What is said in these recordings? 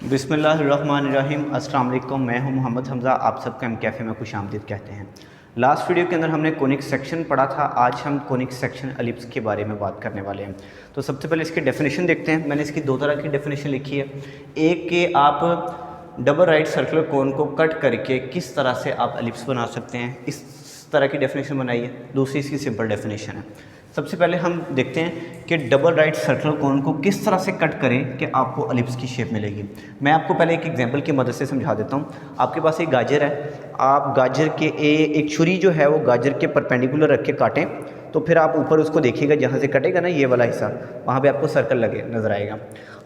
बिस्मिल्लाहिर्रहमानिर्रहीम। अस्सलाम वालेकुम। मैं हूं मोहम्मद हमज़ा, आप सबका हम कैफ़े में खुशामदीद कहते हैं। लास्ट वीडियो के अंदर हमने कोनिक सेक्शन पढ़ा था, आज हम कोनिक सेक्शन एलिप्स के बारे में बात करने वाले हैं। तो सबसे पहले इसकी डेफिनेशन देखते हैं। मैंने इसकी दो तरह की डेफिनेशन लिखी है। एक कि आप डबल राइट सर्कुलर कोन को कट करके किस तरह से आप एलिप्स बना सकते हैं, इस तरह की डेफिनेशन बनाई है। दूसरी इसकी सिंपल डेफिनेशन है। सबसे पहले हम देखते हैं कि डबल राइट सर्कुलर कोन को किस तरह से कट करें कि आपको एलिप्स की शेप मिलेगी। मैं आपको पहले एक एग्जांपल की मदद से समझा देता हूँ। आपके पास एक गाजर है, आप गाजर के एक छुरी जो है वो गाजर के परपेंडिकुलर रख के काटें, तो फिर आप ऊपर उसको देखिएगा, जहाँ से कटेगा ना ये वाला हिस्सा, वहाँ पे आपको सर्कल लगे नज़र आएगा।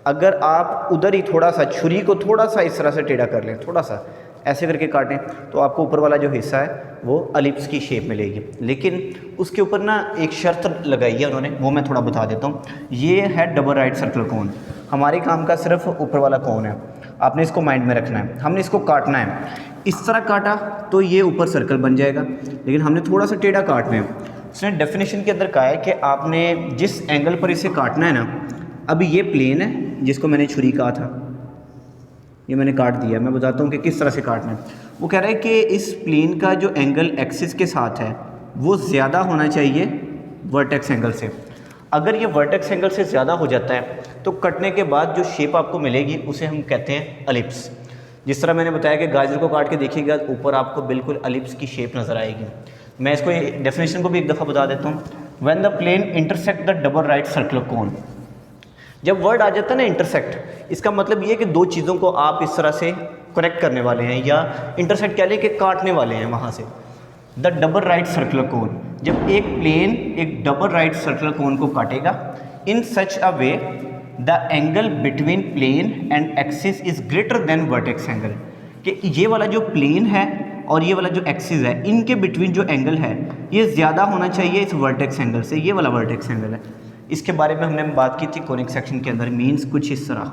अगर आप उधर ही थोड़ा सा छुरी को थोड़ा सा इस तरह से टेढ़ा कर लें, थोड़ा सा ऐसे करके काटें, तो आपको ऊपर वाला जो हिस्सा है वो एलिप्स की शेप मिलेगी। लेकिन उसके ऊपर ना एक शर्त लगाई है उन्होंने, वो मैं थोड़ा बता देता हूँ। ये है डबल राइट सर्कुलर कोन। हमारे काम का सिर्फ ऊपर वाला कोन है, आपने इसको माइंड में रखना है। हमने इसको काटना है, इस तरह काटा तो ये ऊपर सर्कल बन जाएगा, लेकिन हमने थोड़ा सा टेढ़ा काटना है। उसने डेफिनेशन के अंदर कहा है कि आपने जिस एंगल पर इसे काटना है ना, अभी ये प्लेन है जिसको मैंने छुरी कहा था, ये मैंने काट दिया। मैं बताता हूँ कि किस तरह से काटना है। वो कह रहा है कि इस प्लेन का जो एंगल एक्सिस के साथ है वो ज़्यादा होना चाहिए वर्टेक्स एंगल से। अगर ये वर्टेक्स एंगल से ज़्यादा हो जाता है तो कटने के बाद जो शेप आपको मिलेगी उसे हम कहते हैं एलिप्स। जिस तरह मैंने बताया कि गाजर को काट के देखिएगा, ऊपर आपको बिल्कुल एलिप्स की शेप नज़र आएगी। मैं इसको डेफिनेशन को भी एक दफ़ा बता देता हूँ। When the plane intersect the double right circular cone, जब वर्ड आ जाता है ना इंटरसेक्ट, इसका मतलब ये कि दो चीज़ों को आप इस तरह से कनेक्ट करने वाले हैं, या इंटरसेक्ट कह लें कि काटने वाले हैं वहाँ से। The double right circular cone, जब एक प्लेन एक डबल राइट सर्कुलर कोन को काटेगा, in such a way the angle between plane and axis is greater than vertex angle, कि ये वाला जो प्लेन है और ये वाला जो एक्सिस है, इनके बिटवीन जो एंगल है ये ज़्यादा होना चाहिए इस वर्टेक्स एंगल से। ये वाला वर्टेक्स एंगल है, इसके बारे में हमने बात की थी कोनिक सेक्शन के अंदर। मीन्स कुछ इस तरह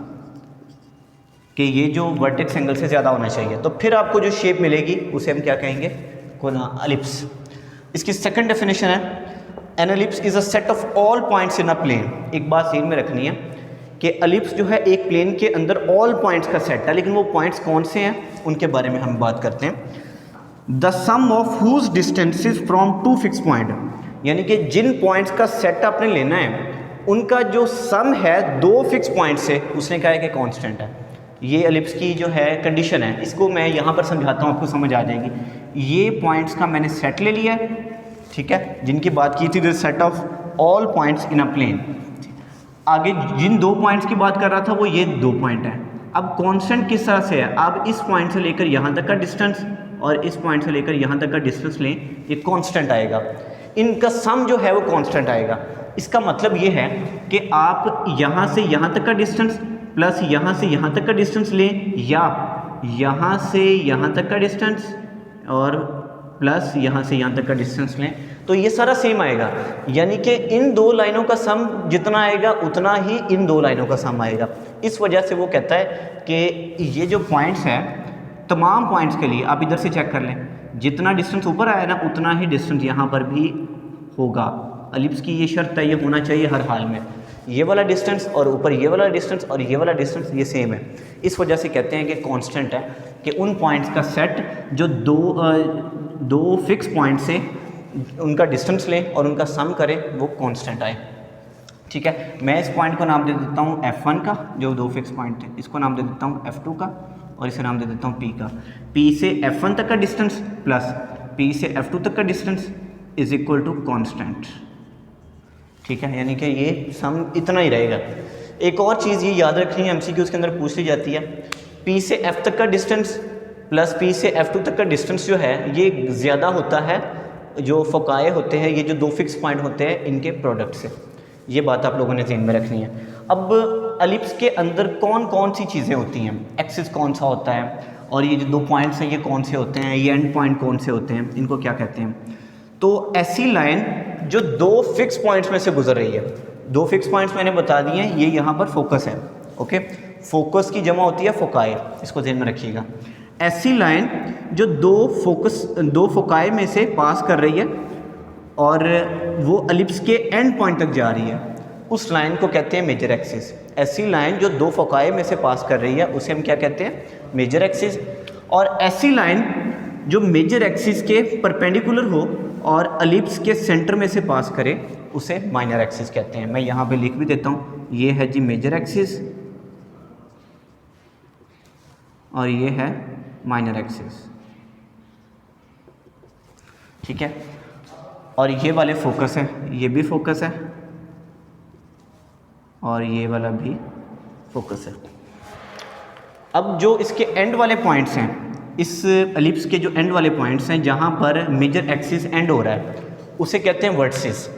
कि ये जो वर्टेक्स एंगल से ज़्यादा होना चाहिए, तो फिर आपको जो शेप मिलेगी उसे हम क्या कहेंगे, कोना एलिप्स। इसकी सेकंड डेफिनेशन है, an ellipse is a set of all points in a plane. एक बात ध्यान में रखनी है कि एलिप्स जो है एक प्लेन के अंदर ऑल पॉइंट्स का सेट है, लेकिन वो पॉइंट्स कौन से हैं उनके बारे में हम बात करते हैं। The sum of whose distances from two fix point, यानी कि जिन पॉइंट्स का सेट आपने लेना है उनका जो सम है दो फिक्स पॉइंट से, उसने कहा है कि कांस्टेंट है। ये एलिप्स की जो है कंडीशन है, इसको मैं यहाँ पर समझाता हूँ, आपको समझ आ जाएगी। ये पॉइंट्स का मैंने सेट ले लिया है, ठीक है, जिनकी बात की थी, the set of all points in a plane. आगे जिन दो पॉइंट्स की बात कर रहा था वो ये दो पॉइंट है। अब कांस्टेंट किस तरह से है, आप इस पॉइंट से लेकर यहाँ तक का डिस्टेंस और इस पॉइंट से लेकर यहाँ तक का डिस्टेंस लें, ये कांस्टेंट आएगा। इनका सम जो है वो कांस्टेंट आएगा। इसका मतलब ये है कि आप यहाँ से यहाँ तक का डिस्टेंस प्लस यहाँ से यहाँ तक का डिस्टेंस लें, या यहाँ से यहाँ तक का डिस्टेंस और प्लस यहाँ से यहाँ तक का डिस्टेंस लें, तो ये सारा सेम आएगा। यानी कि इन दो लाइनों का सम जितना आएगा उतना ही इन दो लाइनों का सम आएगा। इस वजह से वो कहता है कि ये जो पॉइंट्स हैं, तमाम पॉइंट्स के लिए आप इधर से चेक कर लें, जितना डिस्टेंस ऊपर आया ना उतना ही डिस्टेंस यहाँ पर भी होगा। एलिप्स की ये शर्त है, ये होना चाहिए हर हाल में। ये वाला डिस्टेंस और ऊपर ये वाला डिस्टेंस और ये वाला डिस्टेंस ये सेम है। इस वजह से कहते हैं कि कांस्टेंट है, कि उन पॉइंट्स का सेट जो दो फिक्स पॉइंट से उनका डिस्टेंस लें और उनका सम करें, वो कांस्टेंट आए। ठीक है, मैं इस पॉइंट को नाम दे देता हूँ F1 का, जो दो फिक्स पॉइंट थे, इसको नाम दे देता हूँ F2 का, और इसे नाम दे देता हूँ P का। P से F1 तक का डिस्टेंस प्लस P से F2 तक का distance is equal to constant. ठीक है, यानी कि ये सम इतना ही रहेगा। एक और चीज़ ये याद रखनी है, MCQ के अंदर पूछ ली जाती है, P से F तक का डिस्टेंस प्लस P से F2 तक का डिस्टेंस जो है ये ज़्यादा होता है जो फोकाए होते हैं, ये जो दो फिक्स पॉइंट होते हैं इनके प्रोडक्ट से। ये बात आप लोगों ने ध्यान में रखनी है। अब एलिप्स के अंदर कौन कौन सी चीज़ें होती हैं, एक्सिस कौन सा होता है, और ये जो दो पॉइंट्स हैं ये कौन से होते हैं, ये एंड पॉइंट कौन से होते हैं, इनको क्या कहते हैं। तो ऐसी लाइन जो दो फिक्स पॉइंट्स में से गुजर रही है, दो फिक्स पॉइंट्स मैंने बता दिए हैं, ये यहाँ पर फोकस है। ओके, फोकस की जमा होती है फोकाए, इसको ध्यान में रखिएगा। ऐसी लाइन जो दो फोकाए में से पास कर रही है और वो एलिप्स के एंड पॉइंट तक जा रही है, उस लाइन को कहते हैं मेजर एक्सिस। ऐसी लाइन जो दो फोकाई में से पास कर रही है उसे हम क्या कहते हैं, मेजर एक्सिस। और ऐसी लाइन जो मेजर एक्सिस के परपेंडिकुलर हो और एलिप्स के सेंटर में से पास करे उसे माइनर एक्सिस कहते हैं। मैं यहाँ पे लिख भी देता हूँ, ये है जी मेजर एक्सिस और ये है माइनर एक्सिस, ठीक है। और ये वाले फोकस है, ये भी फोकस है और ये वाला भी फोकस है। अब जो इसके एंड वाले पॉइंट्स हैं, इस एलिप्स के जो एंड वाले पॉइंट्स हैं जहाँ पर मेजर एक्सिस एंड हो रहा है उसे कहते हैं वर्टिसेस।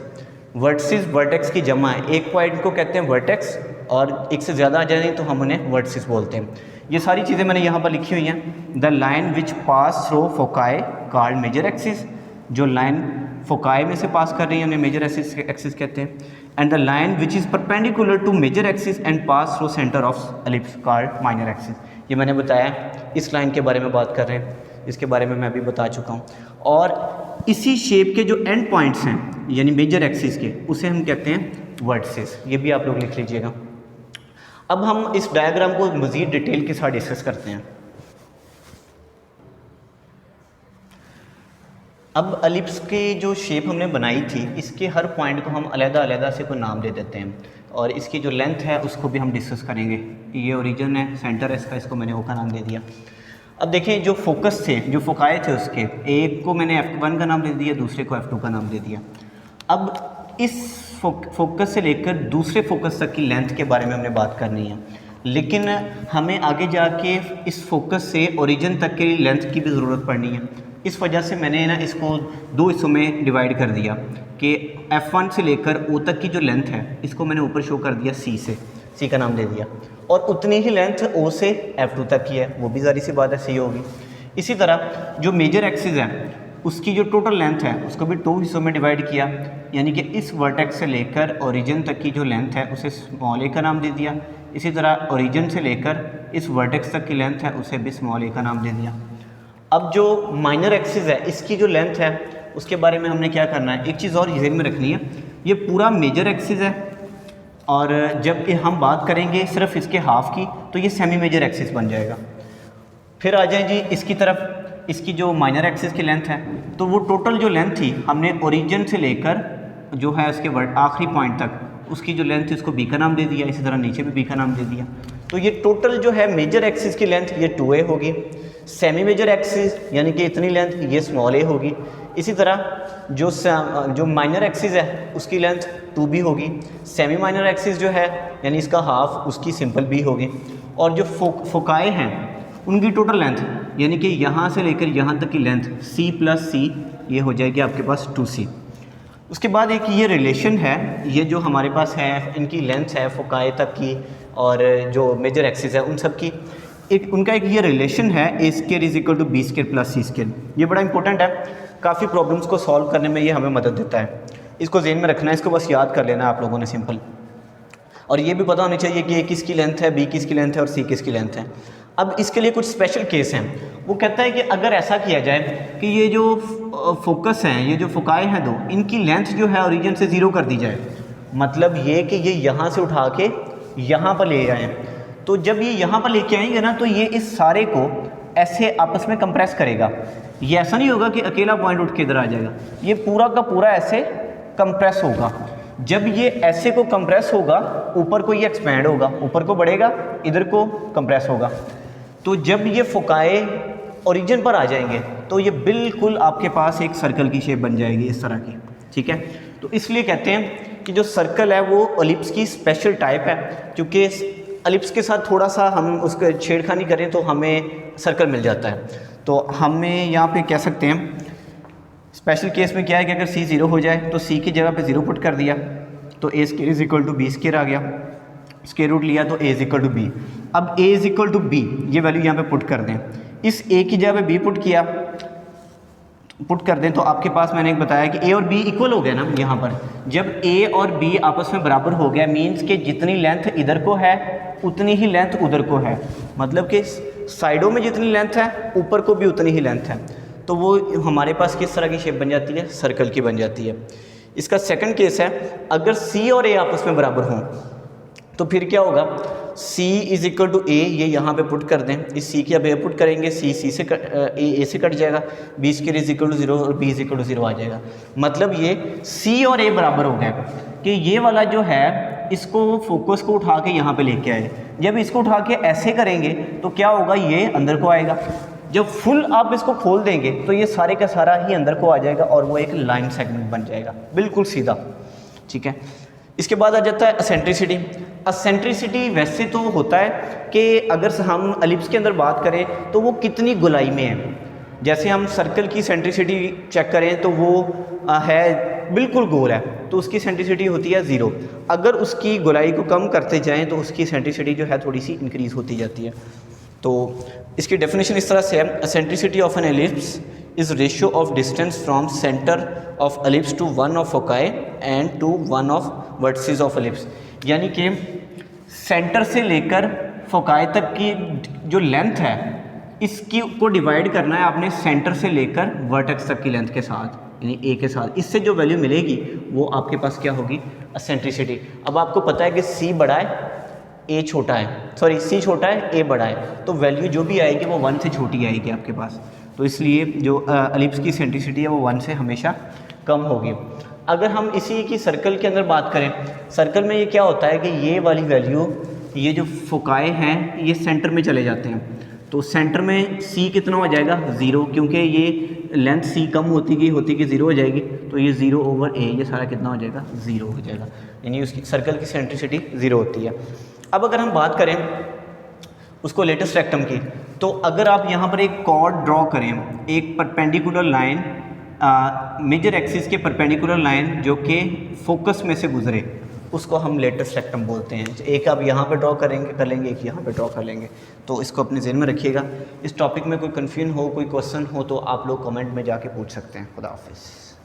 वर्टिसेस वर्टेक्स की जमा है, एक पॉइंट को कहते हैं वर्टेक्स और एक से ज़्यादा आ जाए तो हम उन्हें वर्टिसेस बोलते हैं। ये सारी चीज़ें मैंने यहाँ पर लिखी हुई हैं। The line which pass through foci called major axis, जो लाइन फोकाई में से पास कर रही है उन्हें मेजर एक्सिस कहते हैं। And the line which is perpendicular to major axis and pass through centre of ellipse called minor axis. ये मैंने बताया, इस लाइन के बारे में बात कर रहे हैं, इसके बारे में मैं भी बता चुका हूँ। और इसी शेप के जो एंड पॉइंट्स हैं यानी मेजर एक्सिस के, उसे हम कहते हैं वर्टिसेस। ये भी आप लोग लिख लीजिएगा। अब हम इस डायग्राम को मज़ीद डिटेल के साथ डिस्कस करते हैं। अब एलिप्स की जो शेप हमने बनाई थी, इसके हर पॉइंट को हम अलग-अलग से कोई नाम दे देते हैं और इसकी जो लेंथ है उसको भी हम डिस्कस करेंगे। ये ओरिजिन है, सेंटर है इसका, इसको मैंने ओ का नाम दे दिया। अब देखिए जो फोकस थे, जो फोकाए थे उसके, एक को मैंने F1 का नाम दे दिया, दूसरे को F2 का नाम दे दिया। अब इस फोकस से लेकर दूसरे फोकस तक की लेंथ के बारे में हमने बात करनी है, लेकिन हमें आगे जाके इस फोकस से ओरिजिन तक की लेंथ की भी ज़रूरत पड़नी है। इस वजह से मैंने ना इसको दो हिस्सों में डिवाइड कर दिया कि F1 से लेकर O तक की जो लेंथ है इसको मैंने ऊपर शो कर दिया C से, C का नाम दे दिया, और उतनी ही लेंथ O से F2 तक की है, वो भी ज़ाहिर सी बात है C होगी। इसी तरह जो मेजर एक्सिस है उसकी जो टोटल लेंथ है उसको भी दो हिस्सों में डिवाइड किया, यानी कि इस वर्टेक्स से लेकर ओरिजिन तक की जो लेंथ है उसे स्मॉल a का नाम दे दिया। इसी तरह ओरिजिन से लेकर इस वर्टेक्स तक की लेंथ है उसे भी स्मॉल a का नाम दे दिया। अब जो माइनर एक्सिस है इसकी जो लेंथ है उसके बारे में हमने क्या करना है, एक चीज़ और ज़हन में रखनी है, ये पूरा मेजर एक्सिस है और जब हम बात करेंगे सिर्फ इसके हाफ की तो ये सेमी मेजर एक्सिस बन जाएगा। फिर आ जाए जी इसकी तरफ, इसकी जो माइनर एक्सिस की लेंथ है तो वो टोटल जो लेंथ थी हमने ओरिजिन से लेकर जो है उसके आखिरी पॉइंट तक उसकी जो लेंथ थी उसको बी का नाम दे दिया, इसी तरह नीचे भी बी का नाम दे दिया। तो ये टोटल जो है मेजर एक्सिस की लेंथ ये 2a होगी। सेमी मेजर एक्सिस यानी कि इतनी लेंथ ये स्मॉल a होगी। इसी तरह जो माइनर एक्सिस है उसकी लेंथ 2b होगी। सेमी माइनर एक्सिस जो है यानी इसका हाफ उसकी सिंपल b होगी। और जो फोकाए हैं उनकी टोटल लेंथ यानी कि यहाँ से लेकर यहाँ तक की लेंथ c प्लस c ये हो जाएगी आपके पास 2c। उसके बाद एक ये रिलेशन है, ये जो हमारे पास है इनकी लेंथ है फोकाए तक की और जो मेजर एक्सिस है उन सब की, उनका एक ये रिलेशन है a square is equal to b square plus c square. ये बड़ा इंपॉर्टेंट है, काफ़ी प्रॉब्लम्स को सॉल्व करने में ये हमें मदद देता है। इसको ज़हन में रखना है, इसको बस याद कर लेना आप लोगों ने सिंपल। और ये भी पता होनी चाहिए कि a किसकी लेंथ है, b किसकी लेंथ है और c किसकी लेंथ है। अब इसके लिए कुछ स्पेशल केस हैं। वो कहता है कि अगर ऐसा किया जाए कि ये जो फोकस हैं, ये जो फोकाए हैं दो, इनकी लेंथ जो है ओरिजिन से 0 कर दी जाए, मतलब ये कि ये यहाँ से उठा के यहाँ पर ले आएँ, तो जब ये यहाँ पर लेके आएंगे ना तो ये इस सारे को ऐसे आपस में कंप्रेस करेगा। ये ऐसा नहीं होगा कि अकेला पॉइंट उठ के इधर आ जाएगा, ये पूरा का पूरा ऐसे कंप्रेस होगा। जब ये ऐसे को कंप्रेस होगा ऊपर को ये एक्सपैंड होगा, ऊपर को बढ़ेगा, इधर को कंप्रेस होगा। तो जब ये फोकाए ओरिजिन पर आ जाएंगे तो ये बिल्कुल आपके पास एक सर्कल की शेप बन जाएगी इस तरह की, ठीक है। तो इसलिए कहते हैं कि जो सर्कल है वो एलिप्स की स्पेशल टाइप है, क्योंकि एलिप्स के साथ थोड़ा सा हम उसको छेड़खानी करें तो हमें सर्कल मिल जाता है। तो हमें यहाँ पे कह सकते हैं स्पेशल केस में क्या है कि अगर c 0 हो जाए तो c की जगह पे 0 पुट कर दिया तो a square is equal to b square आ गया, स्क्वायर रूट लिया तो a is equal to b। अब a is equal to b ये वैल्यू यहाँ पे पुट कर दें, इस a की जगह पे b पुट किया, पुट कर दें तो आपके पास मैंने एक बताया कि a और b इक्वल हो गया ना। यहाँ पर जब a और b आपस में बराबर हो गया मीन्स कि जितनी लेंथ इधर को है उतनी ही लेंथ उधर को है, मतलब कि साइडों में जितनी लेंथ है ऊपर को भी उतनी ही लेंथ है। तो वो हमारे पास किस तरह की शेप बन जाती है, सर्कल की बन जाती है। इसका सेकंड केस है अगर c और a आपस में बराबर हों तो फिर क्या होगा, c इज इक्वल टू ए, ये यहाँ पे पुट कर दें, इस c की अब ए पुट करेंगे, c से ए से कट जाएगा, b square is equal to 0 और b इज इक्वल टू 0 आ जाएगा। मतलब ये c और a बराबर हो गया कि ये वाला जो है इसको फोकस को उठा के यहाँ पे लेके आए। जब इसको उठा के ऐसे करेंगे तो क्या होगा, ये अंदर को आएगा। जब फुल आप इसको खोल देंगे तो ये सारे का सारा ही अंदर को आ जाएगा और वो एक लाइन सेगमेंट बन जाएगा, बिल्कुल सीधा। ठीक है, इसके बाद आ जाता है एसेंट्रिसिटी। एसेंट्रिसिटी वैसे तो होता है कि अगर हम एलिप्स के अंदर बात करें तो वो कितनी गोलाई में है। जैसे हम सर्कल की सेंट्रिसिटी चेक करें तो वो है बिल्कुल गोल है, तो उसकी सेंट्रिसिटी होती है 0। अगर उसकी गोलाई को कम करते जाएं तो उसकी सेंट्रिसिटी जो है थोड़ी सी इंक्रीज़ होती जाती है। तो इसकी डेफिनेशन इस तरह से है, eccentricity of an ellipse is ratio of distance from centre of ellipse to one of foci and to one of vertices of ellipse. यानी कि सेंटर से लेकर फोकाई तक की जो लेंथ है इसकी को डिवाइड करना है आपने सेंटर से लेकर वर्टेक्स तक की लेंथ के साथ, यानी ए के साथ। इससे जो वैल्यू मिलेगी वो आपके पास क्या होगी, एसेंट्रिसिटी। अब आपको पता है कि सी बड़ा है, ए छोटा है, सॉरी सी छोटा है, ए बड़ा है, तो वैल्यू जो भी आएगी वो 1 से छोटी आएगी आपके पास। तो इसलिए जो एलिप्स की सेंट्रिसिटी है वो 1 से हमेशा कम होगी। अगर हम इसी की सर्कल के अंदर बात करें, सर्कल में ये क्या होता है कि ये वाली वैल्यू, ये जो फोकाए हैं ये सेंटर में चले जाते हैं, तो सेंटर में c कितना हो जाएगा, 0, क्योंकि ये लेंथ c कम होती गई 0 हो जाएगी, तो ये 0 ओवर a, ये सारा कितना हो जाएगा, 0 हो जाएगा, यानी उसकी सर्कल की सेंट्रिसिटी 0 होती है। अब अगर हम बात करें उसको लेटेस्ट रेक्टम की, तो अगर आप यहाँ पर एक कॉर्ड ड्रॉ करें, एक परपेंडिकुलर लाइन, मेजर एक्सिस के परपेंडिकुलर लाइन जो कि फोकस में से गुजरे, उसको हम लेटेस्ट रेक्टम बोलते हैं। एक आप यहाँ पे ड्रॉ कर लेंगे, एक यहाँ पे ड्रॉ कर लेंगे। तो इसको अपने ज़हन में रखिएगा। इस टॉपिक में कोई कन्फ्यूजन हो, कोई क्वेश्चन हो तो आप लोग कमेंट में जाके पूछ सकते हैं। खुदा हाफिज़।